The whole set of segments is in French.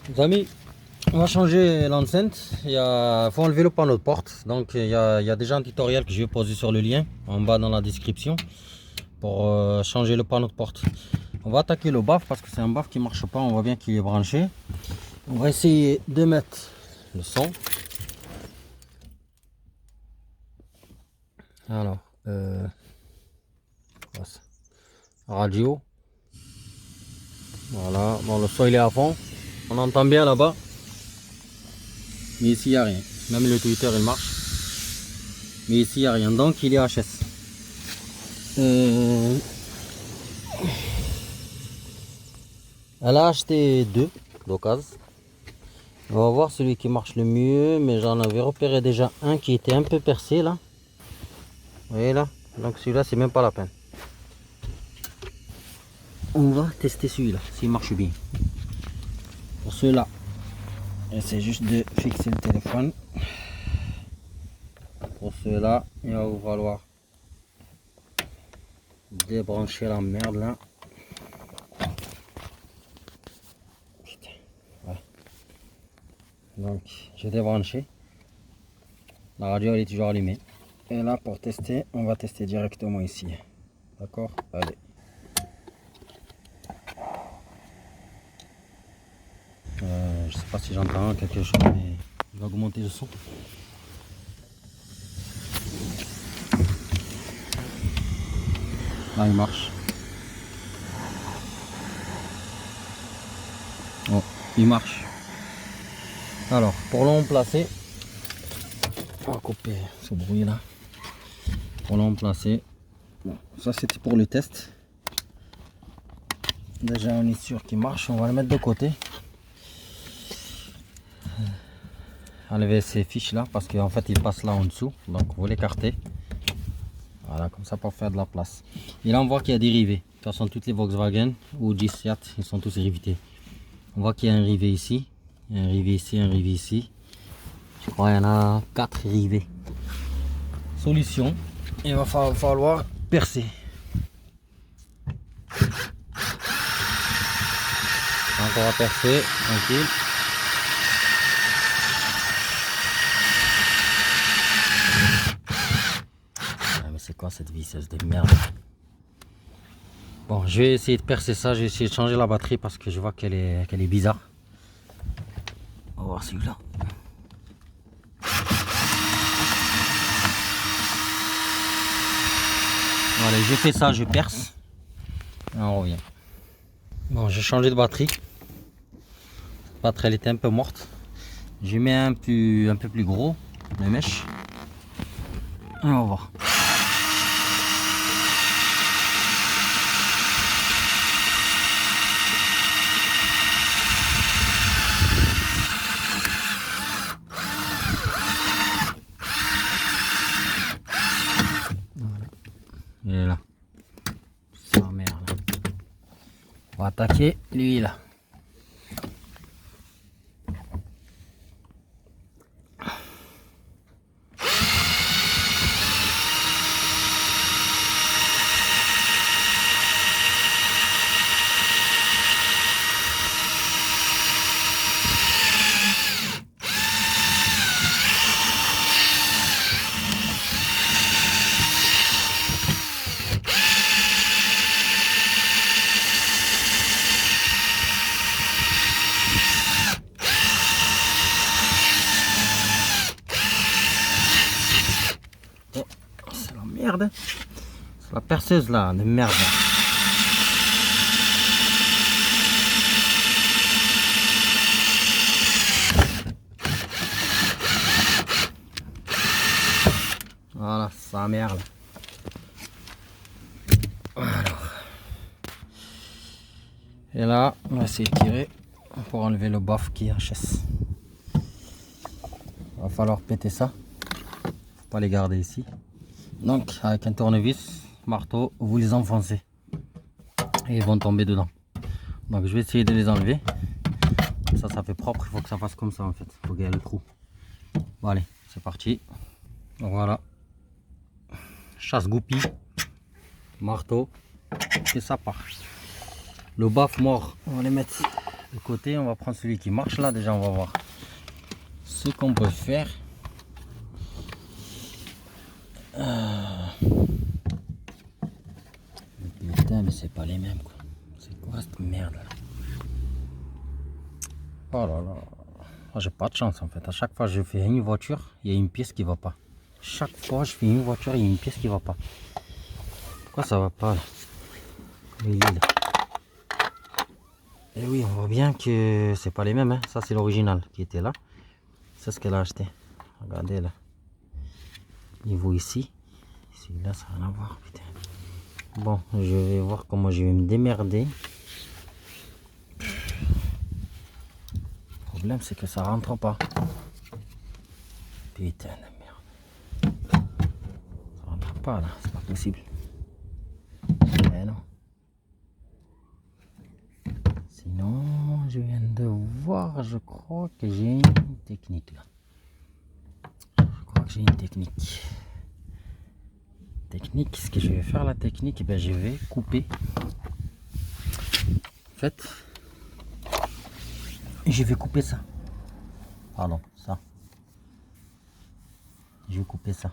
Les amis, on va changer l'enceinte. Faut enlever le panneau de porte. Donc il y a déjà un tutoriel que je vais poser sur le lien en bas dans la description pour changer le panneau de porte. On va attaquer le baffle parce que c'est un baffle qui marche pas. On voit bien qu'il est branché. On va essayer de mettre le son. Alors, radio. Voilà, bon, le son il est à fond. On entend bien là-bas. Mais ici il n'y a rien. Même le Twitter il marche. Mais ici il n'y a rien. Donc il est HS. Elle a acheté deux d'occasion. On va voir celui qui marche le mieux. Mais j'en avais repéré déjà un qui était un peu percé là. Vous voyez là. Donc celui-là c'est même pas la peine. On va tester celui-là s'il marche bien. Pour ceux-là, c'est juste de fixer le téléphone. Pour ceux-là, il va vous falloir débrancher la merde là. Putain, voilà. Donc j'ai débranché. La radio elle est toujours allumée. Et là pour tester, on va tester directement ici. D'accord? Allez. Je sais pas si j'entends quelque chose, mais je vais augmenter le son. Là il marche. Oh, il marche. Alors pour le remplacer, on va couper ce bruit là. Pour le remplacer, bon, ça c'était pour le test. Déjà on est sûr qu'il marche, on va le mettre de côté. Enlever ces fiches là parce qu'en fait il passe là en dessous, donc vous l'écartez. Voilà, comme ça pour faire de la place. Et là on voit qu'il y a des rivets. De toute façon toutes les Volkswagen ou 10 Seat ils sont tous rivetés. On voit qu'il y a un rivet ici, un rivet ici, un rivet ici. Je crois qu'il y en a 4 rivets. Solution, il va falloir percer. Donc on va percer, tranquille. C'est quoi cette visseuse de merde? Bon, je vais essayer de percer ça. Je vais essayer de changer la batterie parce que je vois qu'elle est bizarre. On va voir celui-là. Allez, j'ai fait ça, je perce. Et on revient. Bon, j'ai changé de batterie. La batterie elle était un peu morte. J'ai mis un peu plus gros, les mèches. Et on va voir. Il est là. Sa merde. On va attaquer lui là. Merde, c'est la perceuse là, de merde. Voilà, ça merde. Alors. Et là, on va essayer de tirer pour enlever le baffle qui est HS. Il va falloir péter ça. Faut pas les garder ici. Donc avec un tournevis, marteau, vous les enfoncez et ils vont tomber dedans. Donc je vais essayer de les enlever. Ça ça fait propre. Il faut que ça fasse comme ça en fait. Il faut qu'il y ait le trou. Bon allez, c'est parti. Donc, voilà. Chasse-goupille, marteau, et ça part. Le baffe mort, on va les mettre de côté. On va prendre celui qui marche là. Déjà, on va voir ce qu'on peut faire. Putain, mais c'est pas les mêmes quoi. C'est quoi cette merde là? Oh là là. Oh, j'ai pas de chance en fait. À chaque fois que je fais une voiture, il y a une pièce qui va pas. Chaque fois je fais une voiture, il y a une pièce qui va pas. Pourquoi ça va pas là? Il est là. Et oui, on voit bien que c'est pas les mêmes. Hein. Ça c'est l'original qui était là. C'est ce qu'elle a acheté. Regardez là. Niveau ici. Celui-là, ça n'a rien à voir. Putain. Bon, je vais voir comment je vais me démerder. Le problème c'est que ça rentre pas. Putain de merde. Ça rentre pas là, c'est pas possible. Mais non. Sinon, je viens de voir, je crois que j'ai une technique là. Je crois que j'ai une technique. Technique, ce que je vais faire la technique, ben, je vais couper. En fait, je vais couper ça. Pardon, ça. Je vais couper ça.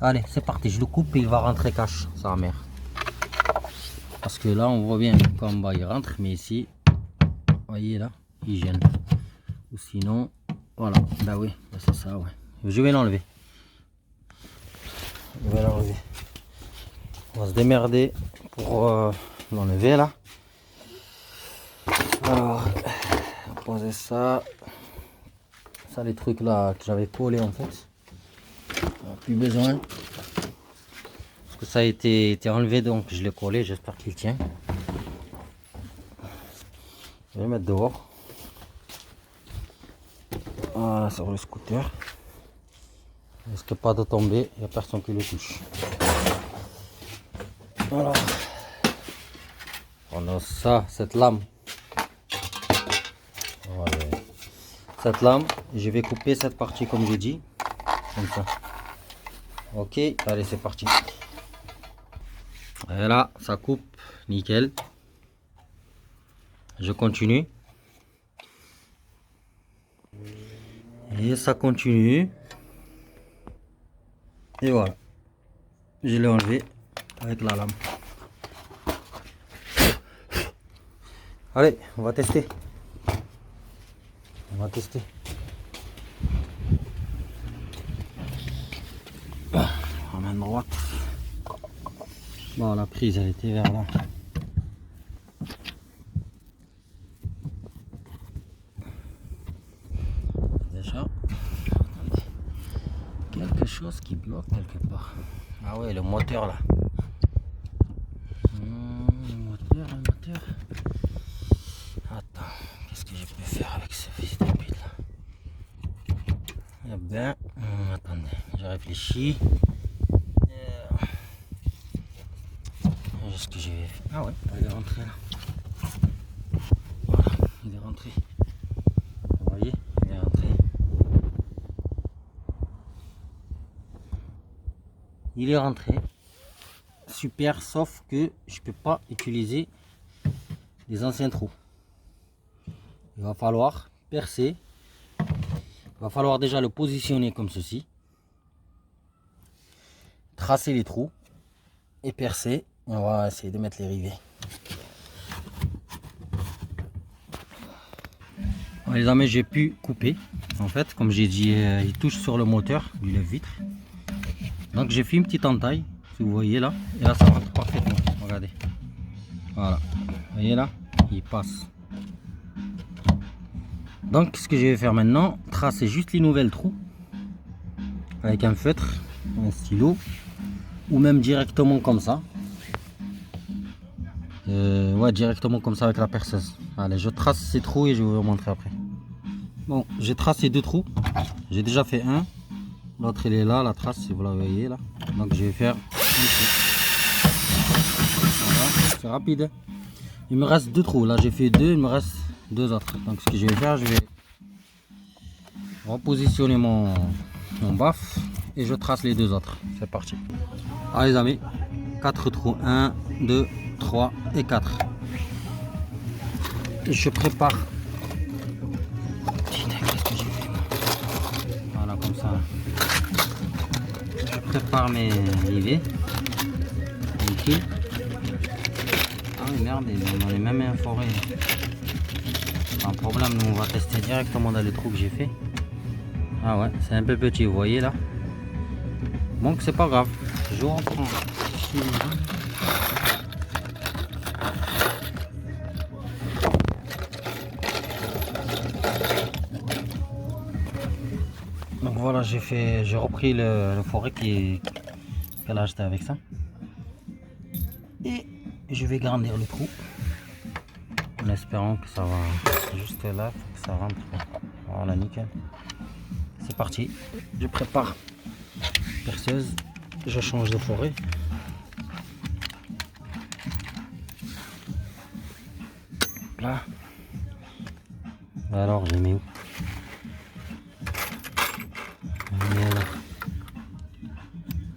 Allez, c'est parti, je le coupe et il va rentrer cache, sa mère. Parce que là, on voit bien qu'en bas, il rentre, mais ici, vous voyez là, il gêne. Ou sinon, voilà, bah oui, c'est ça, ouais. Je vais l'enlever. Je vais l'enlever. On va se démerder pour l'enlever là. Alors, on va poser ça. Ça, les trucs là que j'avais collés en fait. On n'a plus besoin. Parce que ça a été enlevé, donc je l'ai collé. J'espère qu'il tient. Je vais le mettre dehors. Voilà, sur le scooter. Il risque pas de tomber, il n'y a personne qui le touche. Voilà. On a ça, cette lame. Voilà. Cette lame, je vais couper cette partie comme j'ai dit. Comme ça. Ok, allez, c'est parti. Et là, ça coupe, nickel. Je continue. Et ça continue. Et voilà. Je l'ai enlevé avec la lame. Allez, on va tester. On va tester. En main droite. Bon, la prise, elle était vers là. Déjà, attendez. Quelque chose qui bloque quelque part. Ah ouais, le moteur là. Le moteur. Attends, qu'est-ce que je peux faire avec ce fils de pute là? Eh ben, attendez, je réfléchis. Qu'est-ce que j'ai fait? Ah ouais, il est rentré là. Voilà, il est rentré. Vous voyez, il est rentré. Il est rentré. Super, sauf que je peux pas utiliser les anciens trous. Il va falloir percer. Il va falloir déjà le positionner comme ceci. Tracer les trous et percer. On va essayer de mettre les rivets. Les amis, j'ai pu couper. En fait, comme j'ai dit, il touche sur le moteur du lève-vitre. Donc j'ai fait une petite entaille, si vous voyez là. Et là, ça rentre parfaitement. Regardez. Voilà. Vous voyez là, il passe. Donc ce que je vais faire maintenant, tracer juste les nouvelles trous avec un feutre, un stylo, ou même directement comme ça. Ouais, directement comme ça avec la perceuse. Allez, je trace ces trous et je vais vous montrer après. Bon, j'ai tracé deux trous. J'ai déjà fait un. L'autre il est là, la trace, si vous la voyez là. Donc je vais faire un trou. Voilà, c'est rapide. Il me reste deux trous. Là j'ai fait deux, il me reste deux autres. Donc ce que je vais faire, je vais repositionner mon baffle et je trace les deux autres. C'est parti. Allez les amis, 4 trous, 1, 2, 3 et 4. Et je prépare. Voilà, comme ça. Je prépare mes rivets. Nickel. Ah oui, merde, on est même inforé. Pas un problème, nous on va tester directement dans les trous que j'ai fait. Ah ouais, c'est un peu petit, vous voyez là. Donc c'est pas grave. Je reprends. Donc voilà, j'ai repris le forêt qu'elle a acheté avec ça. Et je vais grandir le trou. En espérant que ça va juste là, que ça rentre. Voilà, nickel. C'est parti. Je prépare perceuse. Je change de forêt. Là. Alors, j'ai mis où?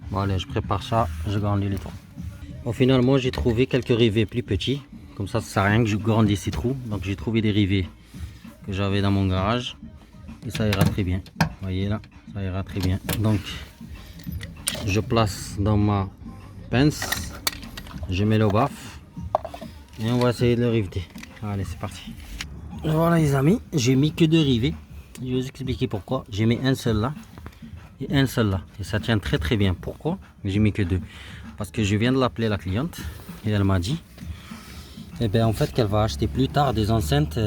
Bon, allez, je prépare ça, je grandis les trous. Bon, finalement, j'ai trouvé quelques rivets plus petits. Comme ça sert à rien que je grandisse ces trous. Donc, j'ai trouvé des rivets que j'avais dans mon garage. Et ça ira très bien. Vous voyez là, ça ira très bien. Donc, je place dans ma pince. Je mets le baffle. Et on va essayer de le riveter. Allez, c'est parti. Voilà les amis, j'ai mis que deux rivets. Je vais vous expliquer pourquoi. J'ai mis un seul là et un seul là. Et ça tient très bien. Pourquoi j'ai mis que deux? Parce que je viens de l'appeler la cliente et elle m'a dit en fait qu'elle va acheter plus tard des enceintes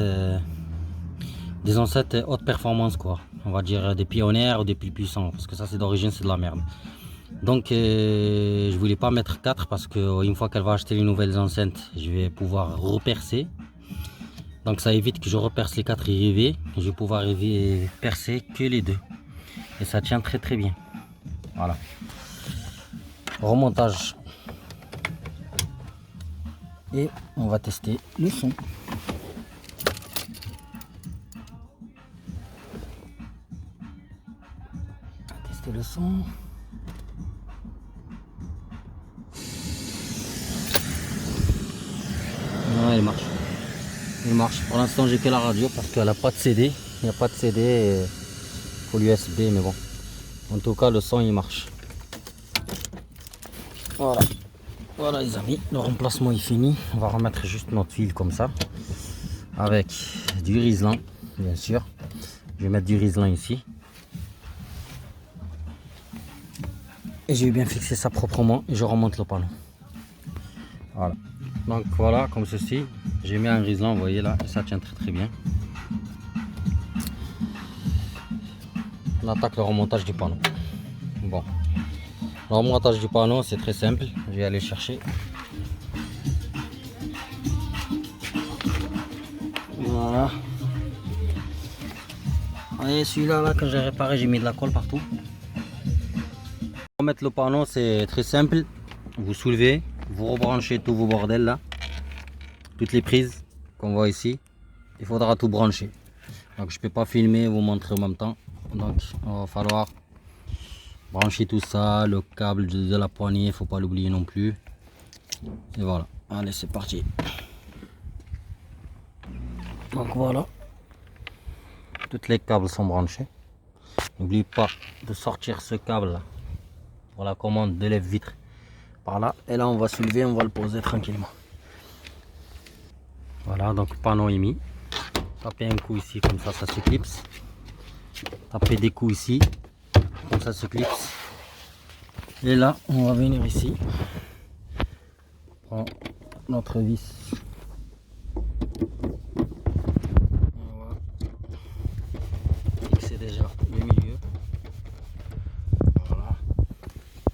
haute performance quoi. On va dire des pionnières ou des plus puissants parce que ça c'est d'origine c'est de la merde. Donc je voulais pas mettre 4 parce que une fois qu'elle va acheter les nouvelles enceintes, je vais pouvoir repercer. Donc ça évite que je reperce les 4 rivets. Je vais pouvoir percer que les deux. Et ça tient très bien. Voilà. Remontage. Et on va tester le son. Tester le son. Non, il marche. Il marche. Pour l'instant, j'ai que la radio parce qu'elle n'a pas de CD. Il n'y a pas de CD. Il faut l'USB, mais bon. En tout cas, le son, il marche. Voilà. Voilà les amis, le remplacement est fini. On va remettre juste notre fil comme ça. Avec du Riesling, bien sûr. Je vais mettre du Riesling ici. Et je vais bien fixer ça proprement et je remonte le panneau. Voilà. Donc voilà, comme ceci. J'ai mis un Riesling, vous voyez là, et ça tient très bien. On attaque le remontage du panneau. Bon. Le remontage du panneau, c'est très simple. Je vais aller chercher. Voilà. Et celui-là, là, quand j'ai réparé, j'ai mis de la colle partout. Pour mettre le panneau, c'est très simple. Vous soulevez, vous rebranchez tous vos bordels là. Toutes les prises qu'on voit ici. Il faudra tout brancher. Donc je peux pas filmer et vous montrer en même temps. Donc il va falloir brancher tout ça, le câble de la poignée, faut pas l'oublier non plus. Et voilà, allez c'est parti. Donc voilà, toutes les câbles sont branchés. N'oubliez pas de sortir ce câble là pour la commande de lève-vitre par là. Et là on va soulever, on va le poser tranquillement. Voilà, donc le panneau est mis. Tapez un coup ici, comme ça se clipse. Tapez des coups ici, comme ça se clipse. Et là, on va venir ici. On prend notre vis. On va fixer déjà le milieu. Voilà.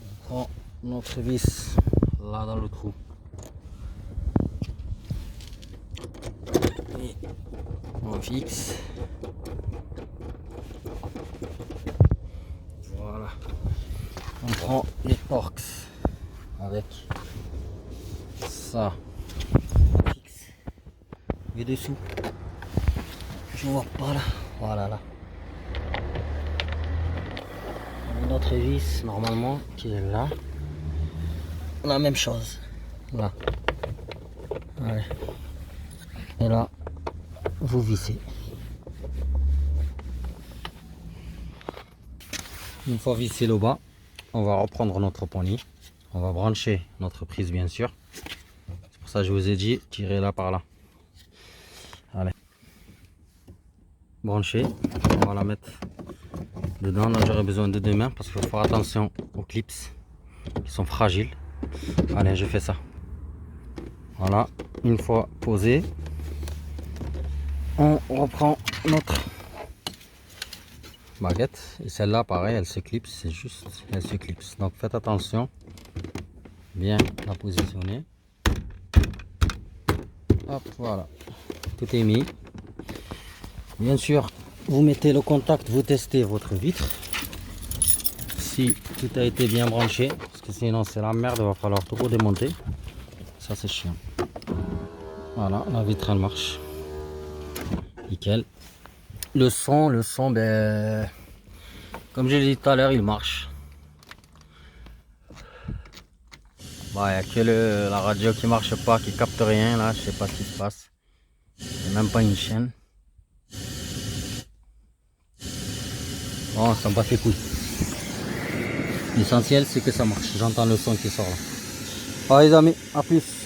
On prend notre vis là dans le trou. Et on fixe. Voilà. On prend les Torx avec ça. On fixe. Et dessous. Je vois pas là. Voilà là. Une autre vis normalement qui est là. La même chose. Là. Allez. Et là, vous vissez. Une fois vissé le bas, on va reprendre notre poignée. On va brancher notre prise bien sûr. C'est pour ça que je vous ai dit, tirez-la par là. Allez. Brancher. On va la mettre dedans. Là j'aurai besoin de 2 mains parce qu'il faut faire attention aux clips qui sont fragiles. Allez, je fais ça. Voilà. Une fois posé, on reprend notre baguette. Et celle-là, pareil, elle se clipse. C'est juste, elle se clipse. Donc faites attention. Bien la positionner. Hop, voilà. Tout est mis. Bien sûr, vous mettez le contact, vous testez votre vitre. Si tout a été bien branché, parce que sinon c'est la merde, il va falloir tout redémonter. Ça c'est chiant. Voilà, la vitre elle marche. Nickel. Le son, ben, comme je l'ai dit tout à l'heure, il marche. Bon, il n'y a que la radio qui marche pas, qui capte rien là, je sais pas ce qui se passe. Il n'y a même pas une chaîne. Bon, ça me bat les couilles. L'essentiel c'est que ça marche. J'entends le son qui sort là. Allez les amis, à plus.